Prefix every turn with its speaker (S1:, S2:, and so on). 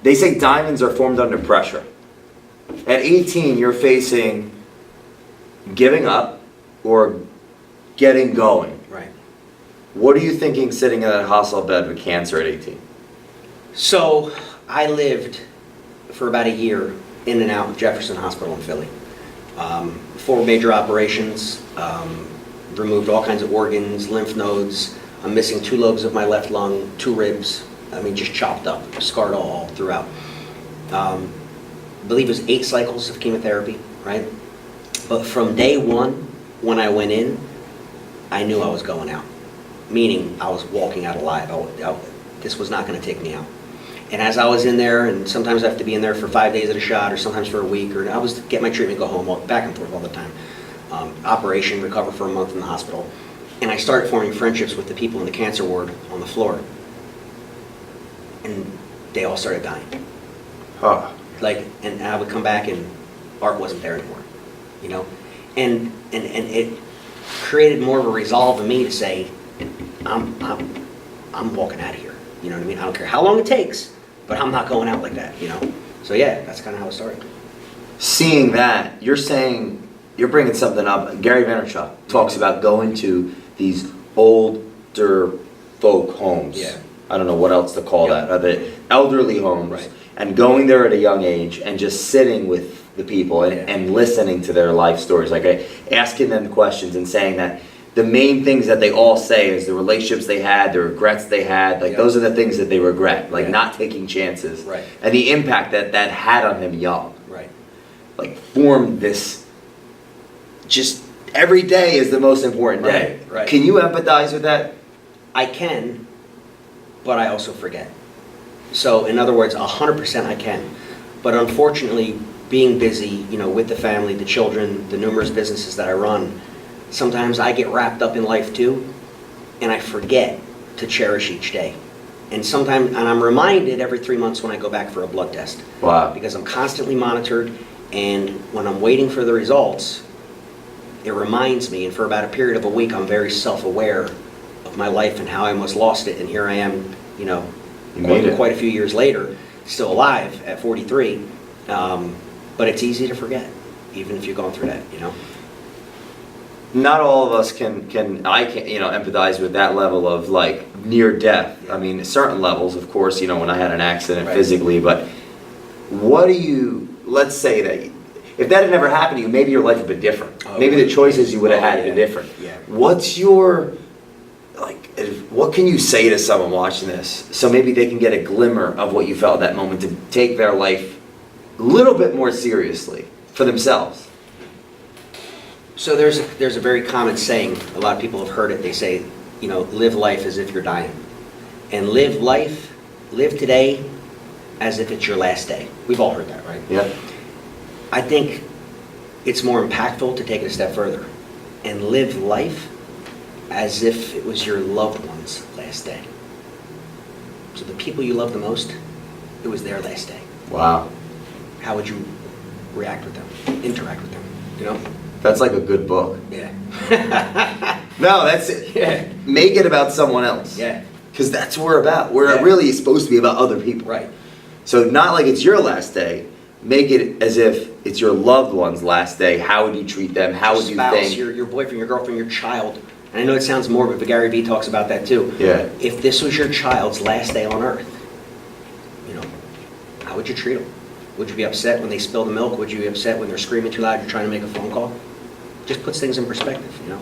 S1: They say diamonds are formed under pressure. At 18, you're facing giving up or getting going.
S2: Right.
S1: What are you thinking sitting in that hospital bed with cancer at 18?
S2: So I lived for about a year in and out of Jefferson Hospital in Philly. 4 major operations, removed all kinds of organs, lymph nodes. I'm missing 2 lobes of my left lung, 2 ribs. I mean, just chopped up, scarred all throughout. I believe it was 8 cycles of chemotherapy, right? But from day 1, when I went in, I knew I was going out. Meaning, I was walking out alive. This was not going to take me out. And as I was in there, and sometimes I have to be in there for 5 days at a shot, or sometimes for a week, or I was get my treatment, go home, back and forth all the time. Operation, recover for a month in the hospital. And I started forming friendships with the people in the cancer ward on the floor. And they all started dying.
S1: Huh.
S2: And I would come back and Art wasn't there anymore, you know? And it created more of a resolve in me to say, I'm walking out of here. You know what I mean? I don't care how long it takes, but I'm not going out like that, you know? So yeah, that's kind of how it started.
S1: Seeing that, you're saying, you're bringing something up. Gary Vaynerchuk talks about going to these older folk homes.
S2: Yeah.
S1: I don't know what else to call
S2: Yeah.
S1: that. The elderly homes.
S2: Right.
S1: And going there at a young age and just sitting with the people and listening to their life stories. Like asking them questions and saying that the main things that they all say is the relationships they had, the regrets they had, like those are the things that they regret, like not taking chances.
S2: Right.
S1: And the impact that that had on him young.
S2: Right.
S1: Like formed this, just every day is the most important day.
S2: Right, right.
S1: Can you empathize with that?
S2: I can, but I also forget. So in other words, 100% I can. But unfortunately, being busy, you know, with the family, the children, the numerous businesses that I run, sometimes I get wrapped up in life too, and I forget to cherish each day. And sometimes, and I'm reminded every 3 months when I go back for a blood test.
S1: Wow.
S2: Because I'm constantly monitored, and when I'm waiting for the results, it reminds me, and for about a period of a week, I'm very self-aware of my life and how I almost lost it, and here I am, you know, quite a few years later, still alive at 43. But it's easy to forget, even if you're going through that, you know.
S1: Not all of us can you know, empathize with that level of like near death. I mean, certain levels, of course, you know, when I had an accident physically, but what do you, let's say that if that had never happened to you, maybe your life would have been different. Maybe the choices you would have had been different.
S2: Yeah.
S1: What's your, like, what can you say to someone watching this so maybe they can get a glimmer of what you felt at that moment to take their life a little bit more seriously for themselves?
S2: So there's a very common saying, a lot of people have heard it, they say, you know, live life as if you're dying. And live today as if it's your last day. We've all heard that, right?
S1: Yeah.
S2: I think it's more impactful to take it a step further and live life as if it was your loved one's last day. So the people you love the most, it was their last day.
S1: Wow.
S2: How would you react with them, interact with them, you know?
S1: That's like a good book.
S2: Yeah.
S1: No, that's it.
S2: Yeah.
S1: Make it about someone else.
S2: Yeah.
S1: Because that's what we're about. We're really supposed to be about other people.
S2: Right.
S1: So not like it's your last day. Make it as if it's your loved one's last day. How would you treat them? How would you
S2: spouse,
S1: think?
S2: your boyfriend, your girlfriend, your child. And I know it sounds morbid, but Gary Vee talks about that too.
S1: Yeah.
S2: If this was your child's last day on earth, you know, how would you treat them? Would you be upset when they spill the milk? Would you be upset when they're screaming too loud, you're trying to make a phone call? Just puts things in perspective, you know?